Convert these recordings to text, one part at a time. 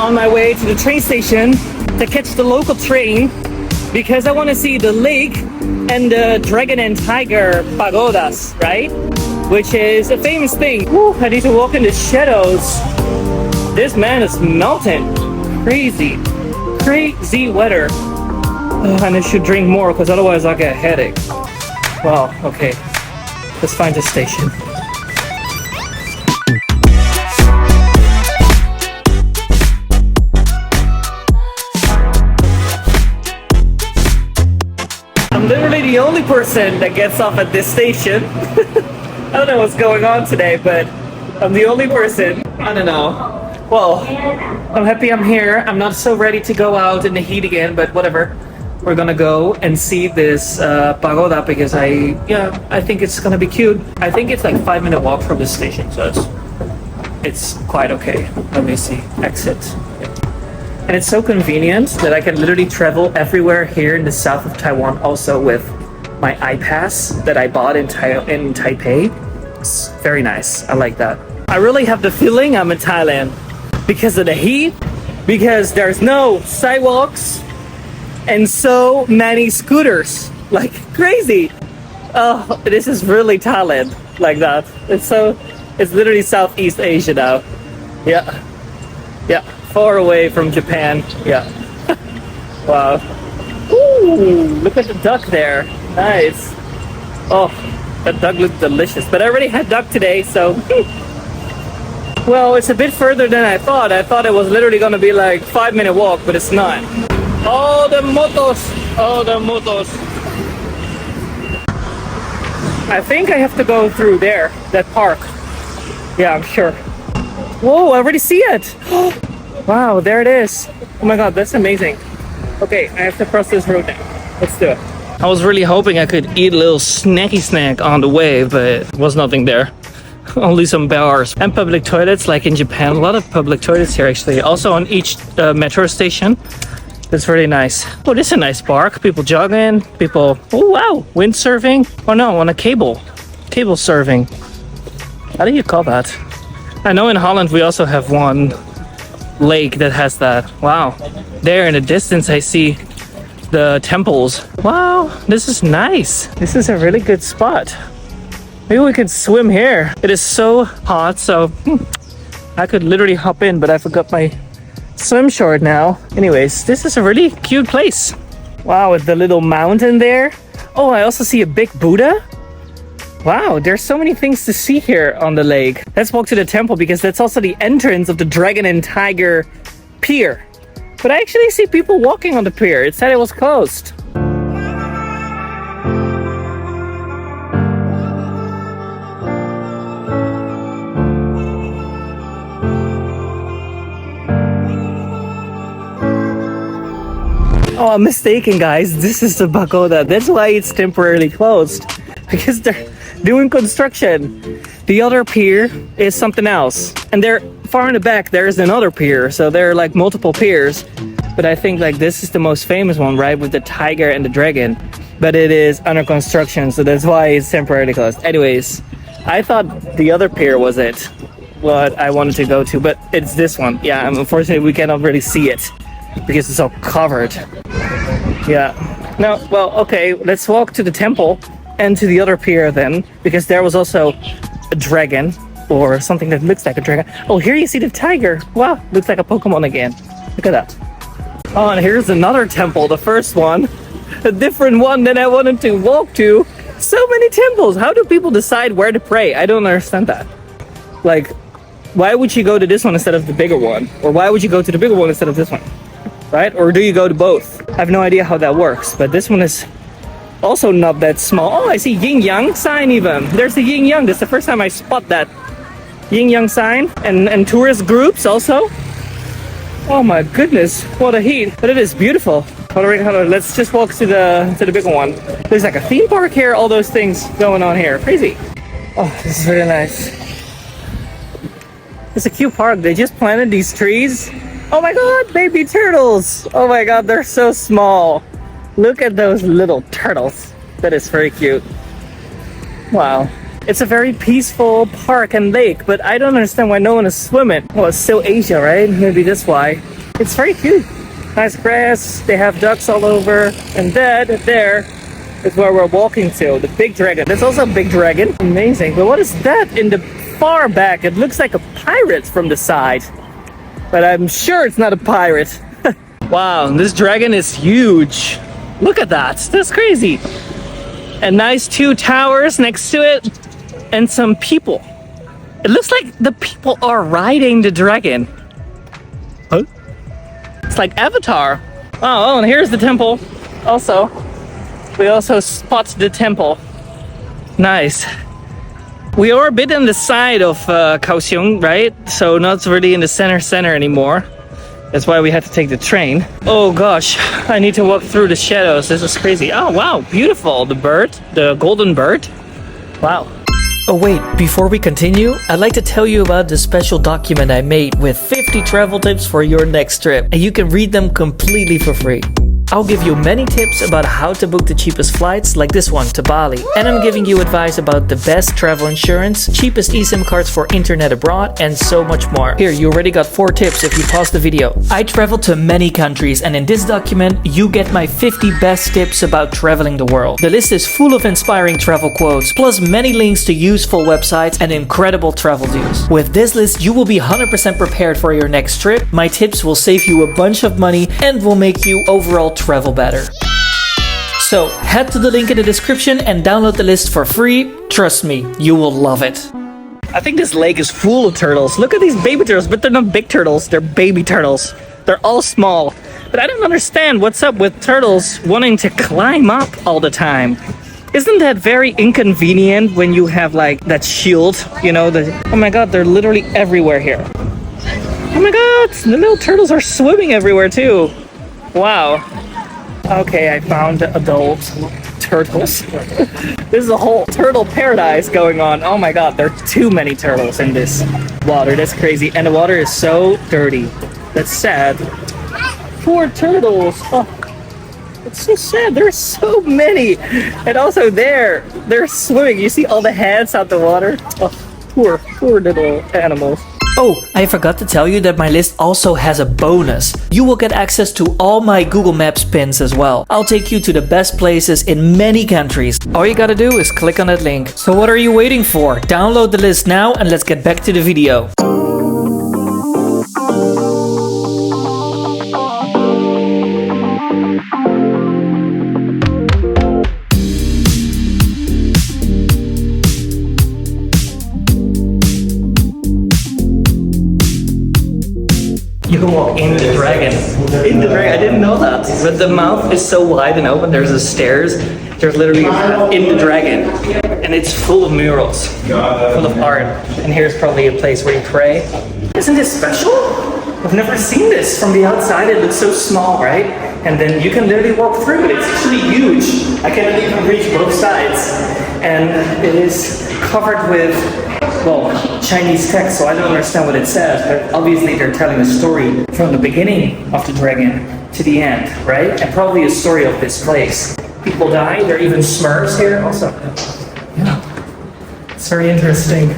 on my way to the train station to catch the local train because I want to see the lake and the Dragon and Tiger Pagodas, right? Which is a famous thing. Woo, I need to walk in the shadows. This man is melting. Crazy weather. And I should drink more because otherwise I'll get a headache. Wow, okay. Let's find the station. I'm literally the only person that gets off at this station. I don't know what's going on today, but I'm the only person. I don't know. Well, I'm happy I'm here. I'm not so ready to go out in the heat again, but whatever. We're gonna go and see this pagoda because I think it's gonna be cute. I think it's like 5-minute walk from the station, so it's quite okay. Let me see. Exit. And it's so convenient that I can literally travel everywhere here in the south of Taiwan also with my iPass that I bought in Taipei. It's very nice. I like that. I really have the feeling I'm in Thailand because of the heat, because there's no sidewalks and so many scooters, like crazy. Oh, this is really Thailand like that. It's literally Southeast Asia now. Yeah, far away from Japan. Yeah. Wow. Ooh, look at the duck there. Nice. Oh, that duck looks delicious. But I already had duck today, so. Well, it's a bit further than I thought. I thought it was literally gonna be like 5-minute walk, but it's not. Oh, the motos. Oh, the motos. I think I have to go through there, that park. Yeah, I'm sure. Whoa, I already see it. Wow, there it is. Oh my god, that's amazing. Okay, I have to cross this road now. Let's do it. I was really hoping I could eat a little snacky snack on the way, but there was nothing there. Only some bars and public toilets like in Japan. A lot of public toilets here actually. Also on each metro station. It's really nice. Oh, this is a nice park. People jogging, people, oh wow, windsurfing. Oh no, on a cable surfing. How do you call that? I know in Holland we also have one lake that has that. Wow. There in the distance I see the temples. Wow, this is nice. This is a really good spot. Maybe we could swim here. It is so hot, so I could literally hop in, but I forgot my swim short now. Anyways, this is a really cute place. Wow, with the little mountain there. Oh, I also see a big Buddha. Wow, there's so many things to see here on the lake. Let's walk to the temple because that's also the entrance of the Dragon and Tiger Pier. But I actually see people walking on the pier. It said it was closed. Oh, I'm mistaken, guys. This is the pagoda. That's why it's temporarily closed. Because they're doing construction. The other pier is something else. And there, far in the back, there is another pier. So there are like multiple piers. But I think like this is the most famous one, right? With the tiger and the dragon. But it is under construction. So that's why it's temporarily closed. Anyways, I thought the other pier was it. What I wanted to go to. But it's this one. Yeah, unfortunately, we cannot really see it. Because it's all covered. Yeah. No, well, okay, let's walk to the temple and to the other pier then, because there was also a dragon or something that looks like a dragon. Oh, here you see the tiger. Wow, looks like a Pokemon again. Look at that. Oh, and here's another temple, the first one. A different one than I wanted to walk to. So many temples. How do people decide where to pray? I don't understand that. Like, why would you go to this one instead of the bigger one? Or why would you go to the bigger one instead of this one? Right? Or do you go to both? I have no idea how that works, but this one is also not that small. Oh, I see yin yang sign even. There's the yin yang. This is the first time I spot that yin yang sign. And tourist groups also. Oh my goodness, what a heat. But it is beautiful. Hold on, let's just walk to the bigger one. There's like a theme park here, all those things going on here. Crazy. Oh, this is really nice. It's a cute park. They just planted these trees. Oh my god, baby turtles! Oh my god, they're so small. Look at those little turtles. That is very cute. Wow. It's a very peaceful park and lake, but I don't understand why no one is swimming. Well, it's still Asia, right? Maybe that's why. It's very cute. Nice grass. They have ducks all over. And that there is where we're walking to, the big dragon. There's also a big dragon. Amazing. But what is that in the far back? It looks like a pirate from the side. But I'm sure it's not a pirate. Wow, this dragon is huge. Look at that. That's crazy. And nice 2 towers next to it. And some people. It looks like the people are riding the dragon. Huh? It's like Avatar. Oh, and here's the temple. Also, we also spot the temple. Nice. We are a bit on the side of Kaohsiung, right? So not really in the center anymore. That's why we had to take the train. Oh gosh, I need to walk through the shadows. This is crazy. Oh wow, beautiful. The bird, the golden bird. Wow. Oh wait, before we continue, I'd like to tell you about the special document I made with 50 travel tips for your next trip, and you can read them completely for free. I'll give you many tips about how to book the cheapest flights, like this one to Bali. And I'm giving you advice about the best travel insurance, cheapest eSIM cards for internet abroad, and so much more. Here, you already got 4 tips if you pause the video. I traveled to many countries, and in this document, you get my 50 best tips about traveling the world. The list is full of inspiring travel quotes, plus many links to useful websites and incredible travel deals. With this list, you will be 100% prepared for your next trip. My tips will save you a bunch of money and will make you overall travel better. So head to the link in the description and download the list for free. Trust me, you will love it. I think this lake is full of turtles. Look at these baby turtles, but they're not big turtles, they're baby turtles. They're all small. But I don't understand what's up with turtles wanting to climb up all the time. Isn't that very inconvenient when you have like that shield, you know, oh my god, they're literally everywhere here. Oh my god, the little turtles are swimming everywhere too. Wow. Okay, I found the adult turtles. This is a whole turtle paradise going on. Oh my god, there are too many turtles in this water. That's crazy. And the water is so dirty. That's sad. Poor turtles. Oh, it's so sad. There's so many. And also they're swimming. You see all the heads out the water? Oh, poor little animals. Oh, I forgot to tell you that my list also has a bonus. You will get access to all my Google Maps pins as well. I'll take you to the best places in many countries. All you gotta do is click on that link. So what are you waiting for? Download the list now and let's get back to the video. You walk in the dragon. In the dragon, I didn't know that. But the mouth is so wide and open, there's the stairs. There's literally in the dragon. And it's full of murals, full of art. And here's probably a place where you pray. Isn't this special? I've never seen this from the outside. It looks so small, right? And then you can literally walk through it. It's actually huge. I cannot even reach both sides. And it is covered with, well, Chinese text, so I don't understand what it says, but obviously they're telling a story from the beginning of the dragon to the end, right? And probably a story of this place. People die, there are even Smurfs here also. Yeah, it's very interesting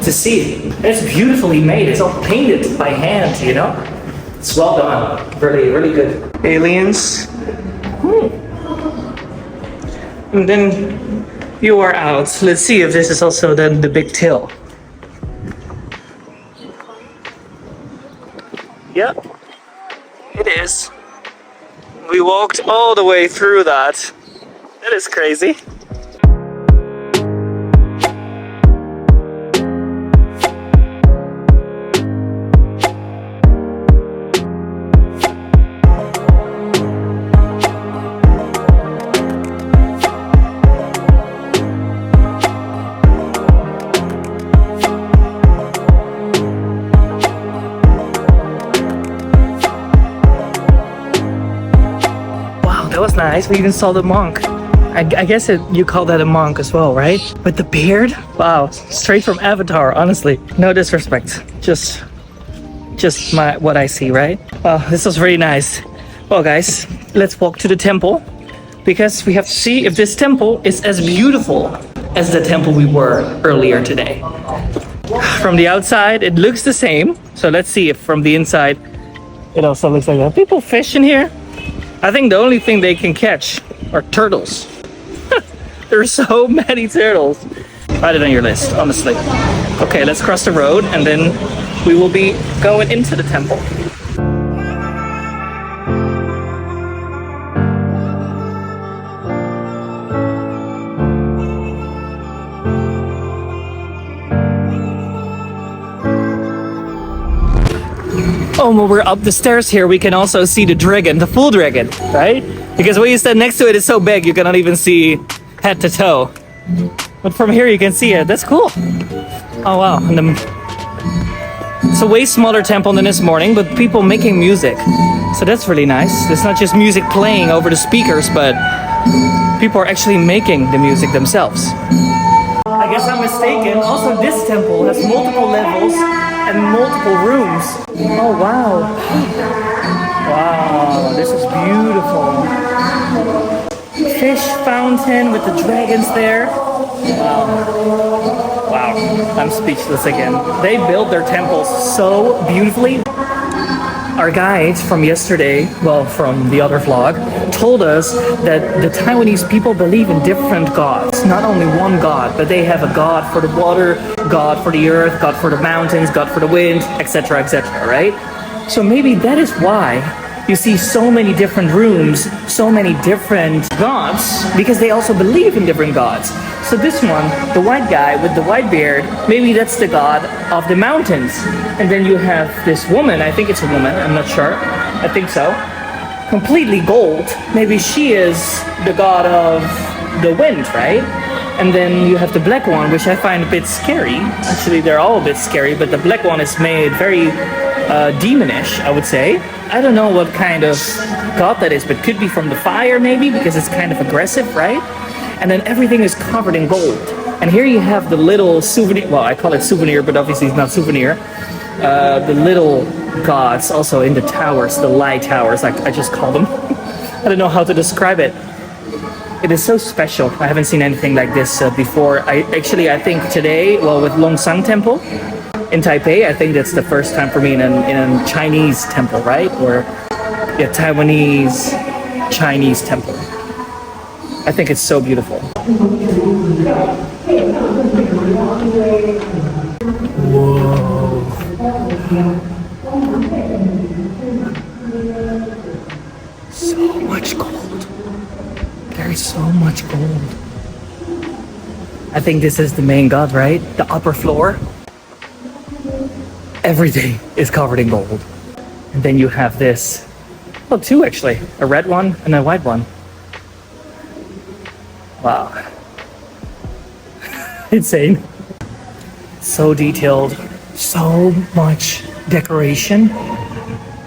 to see. And it's beautifully made, it's all painted by hand, you know? It's well done, really, really good. Aliens. And then you are out. Let's see if this is also then the big till. Yep, it is. We walked all the way through that. That is crazy. That was nice. We even saw the monk. I guess you call that a monk as well, right? With the beard? Wow, straight from Avatar, honestly. No disrespect. Just what I see, right? Well, this was really nice. Well, guys, let's walk to the temple because we have to see if this temple is as beautiful as the temple we were earlier today. From the outside, it looks the same. So let's see if from the inside, it also looks like that. People fish in here. I think the only thing they can catch are turtles. There's so many turtles. Write it on your list, honestly. Okay, let's cross the road and then we will be going into the temple. Oh, when we're up the stairs here, we can also see the dragon, the full dragon, right? Because when you stand next to it, it's so big, you cannot even see head to toe. But from here, you can see it. That's cool. Oh, wow. And it's a way smaller temple than this morning, but people making music. So that's really nice. It's not just music playing over the speakers, but people are actually making the music themselves. I guess I'm mistaken. Also, this temple has multiple levels and multiple rooms. Oh, wow. Wow, this is beautiful. Fish fountain with the dragons there. Wow. Wow, I'm speechless again. They built their temples so beautifully. Our guide from yesterday, well, from the other vlog, told us that the Taiwanese people believe in different gods. Not only one god, but they have a god for the water, god for the earth, god for the mountains, god for the wind, etc., etc., right? So maybe that is why you see so many different rooms, so many different gods, because they also believe in different gods. So this one, the white guy with the white beard, maybe that's the god of the mountains. And then you have this woman, I think it's a woman, I'm not sure, I think so, completely gold. Maybe she is the god of the wind, right? And then you have the black one, which I find a bit scary. Actually, they're all a bit scary, but the black one is made very demonish, I would say. I don't know what kind of god that is, but could be from the fire maybe, because it's kind of aggressive, right? And then everything is covered in gold. And here you have the little souvenir, well, I call it souvenir, but obviously it's not souvenir. The little gods also in the towers, the light towers, like I just call them. I don't know how to describe it. It is so special. I haven't seen anything like this before. I think today, well, with Longsang Temple in Taipei, I think that's the first time for me in a Chinese temple, right? Or a Taiwanese Chinese temple. I think it's so beautiful. Whoa. So much gold. There's so much gold. I think this is the main god, right? The upper floor. Everything is covered in gold. And then you have this, well, two actually, a red one and a white one. Wow. Insane. So detailed, so much decoration.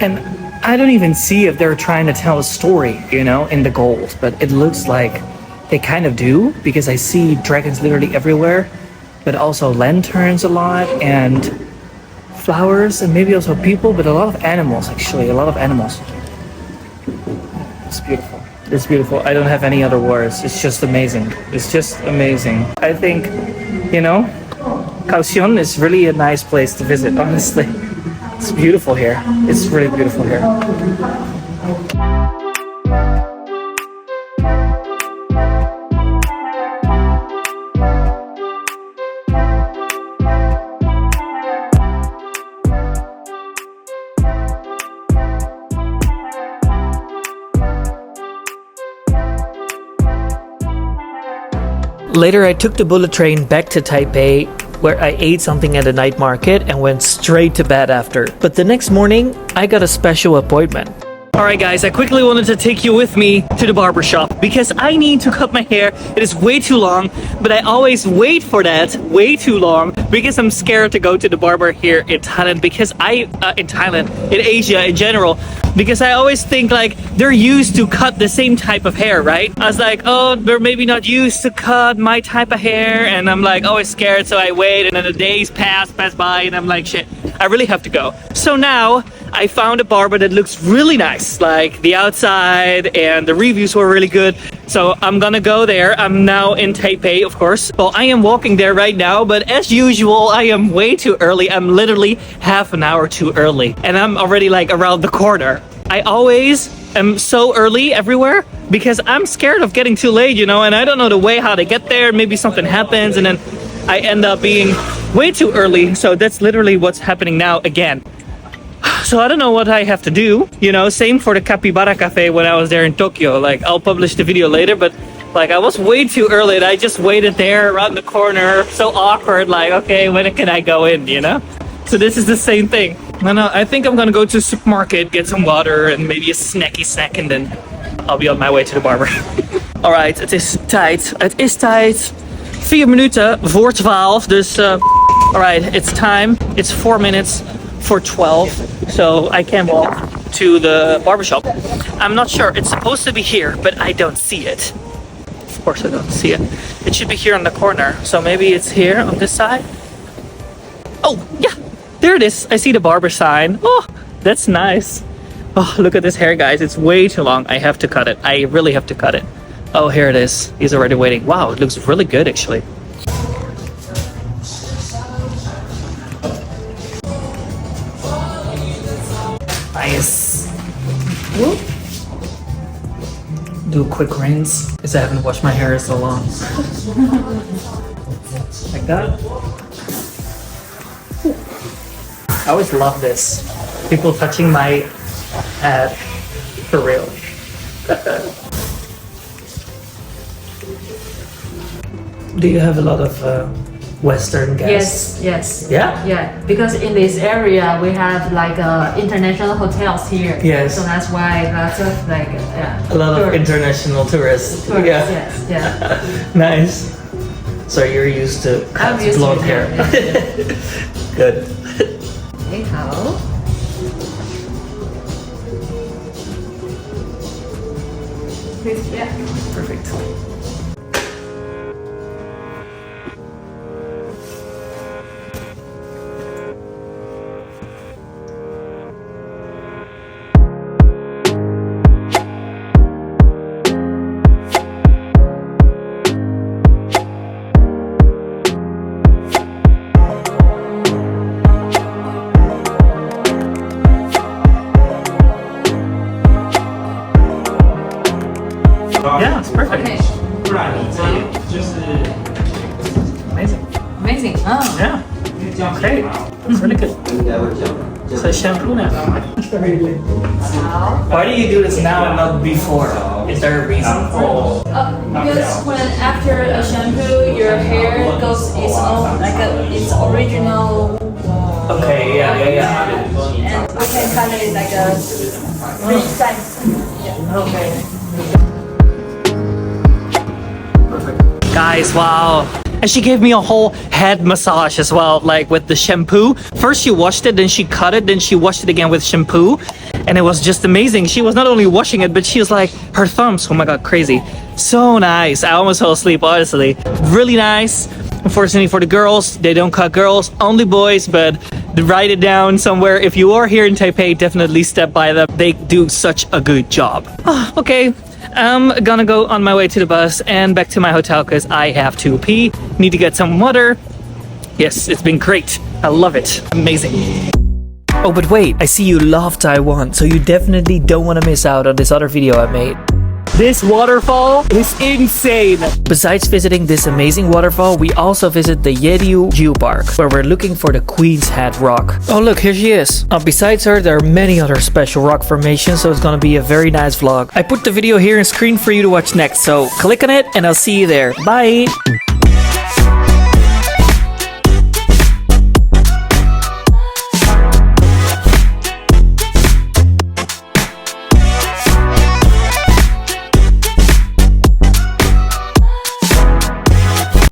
And I don't even see if they're trying to tell a story, you know, in the gold, but it looks like they kind of do, because I see dragons literally everywhere, but also lanterns a lot and flowers and maybe also people, but a lot of animals, actually, a lot of animals. It's beautiful. It's beautiful. I don't have any other words. It's just amazing. It's just amazing. I think, you know, Kaohsiung is really a nice place to visit, honestly. It's beautiful here. It's really beautiful here. Later, I took the bullet train back to Taipei, where I ate something at the night market and went straight to bed after. But the next morning, I got a special appointment. Alright guys, I quickly wanted to take you with me to the barber shop because I need to cut my hair. It is way too long, but I always wait for that way too long because I'm scared to go to the barber here in Thailand, because in Asia in general, because I always think like they're used to cut the same type of hair, right? I was like, oh, they're maybe not used to cut my type of hair, and I'm like always scared, so I wait, and then the days pass by, and I'm like, shit, I really have to go. So now I found a barber that looks really nice, like the outside and the reviews were really good. So I'm gonna go there. I'm now in Taipei, of course. Well, I am walking there right now, but as usual, I am way too early. I'm literally half an hour too early, and I'm already like around the corner. I always am so early everywhere because I'm scared of getting too late, you know, and I don't know the way how to get there. Maybe something happens and then I end up being way too early. So that's literally what's happening now again. So I don't know what I have to do, you know, same for the Capybara Cafe when I was there in Tokyo. Like, I'll publish the video later, but like I was way too early and I just waited there around the corner, so awkward, like, okay, when can I go in, you know? So this is the same thing. No, I think I'm gonna go to the supermarket, get some water and maybe a snacky snack, and then I'll be on my way to the barber. Alright, het is tijd. Het is tijd. 4 minuten voor 12, dus alright, it's time. It's 4 minutes for 12, so I can walk to the barbershop. I'm not sure, it's supposed to be here, but I don't see it. Of course I don't see it. It should be here on the corner, so maybe it's here on this side. Oh, yeah, there it is. I see the barber sign. Oh, that's nice. Oh, look at this hair, guys. It's way too long. I have to cut it. I really have to cut it. Oh, here it is. He's already waiting. Wow, it looks really good, actually. Nice. Whoop. Do a quick rinse because I haven't washed my hair in so long. Like that. I always love this. People touching my head. For real. Do you have a lot of Western guests? Yes. Yeah? Yeah, because in this area we have like international hotels here. Yes. So that's why lots of like A lot of international tourists. Yeah. Yes, yeah. Nice. So you're used to cut blonde hair. Yeah. Good. 你好。Yeah. Perfect. Yeah, it's perfect. Okay. Amazing. Amazing. Oh. Yeah. Great. It's really good. So shampoo now. Why do you do this now and not before? Is there a reason? Because when after a shampoo, your hair goes its own like its original. Okay, yeah. And we can cut it like a 3 times. Yeah. Okay. Guys, wow. And she gave me a whole head massage as well, like with the shampoo. First she washed it, then she cut it, then she washed it again with shampoo. And it was just amazing. She was not only washing it, but she was like, her thumbs, oh my god, crazy. So nice. I almost fell asleep, honestly. Really nice. Unfortunately for the girls, they don't cut girls, only boys, but write it down somewhere. If you are here in Taipei, definitely step by them. They do such a good job. Okay. I'm gonna go on my way to the bus and back to my hotel because I have to pee. Need to get some water. Yes, it's been great. I love it. Amazing. Oh, but wait, I see you love Taiwan, so you definitely don't want to miss out on this other video I made. This waterfall is insane. Besides visiting this amazing waterfall, we also visit the Yediu Geopark, where we're looking for the Queen's Head rock. Oh look, here she is. Besides her, there are many other special rock formations, so it's gonna be a very nice vlog. I put the video here on screen for you to watch next, so click on it and I'll see you there. Bye!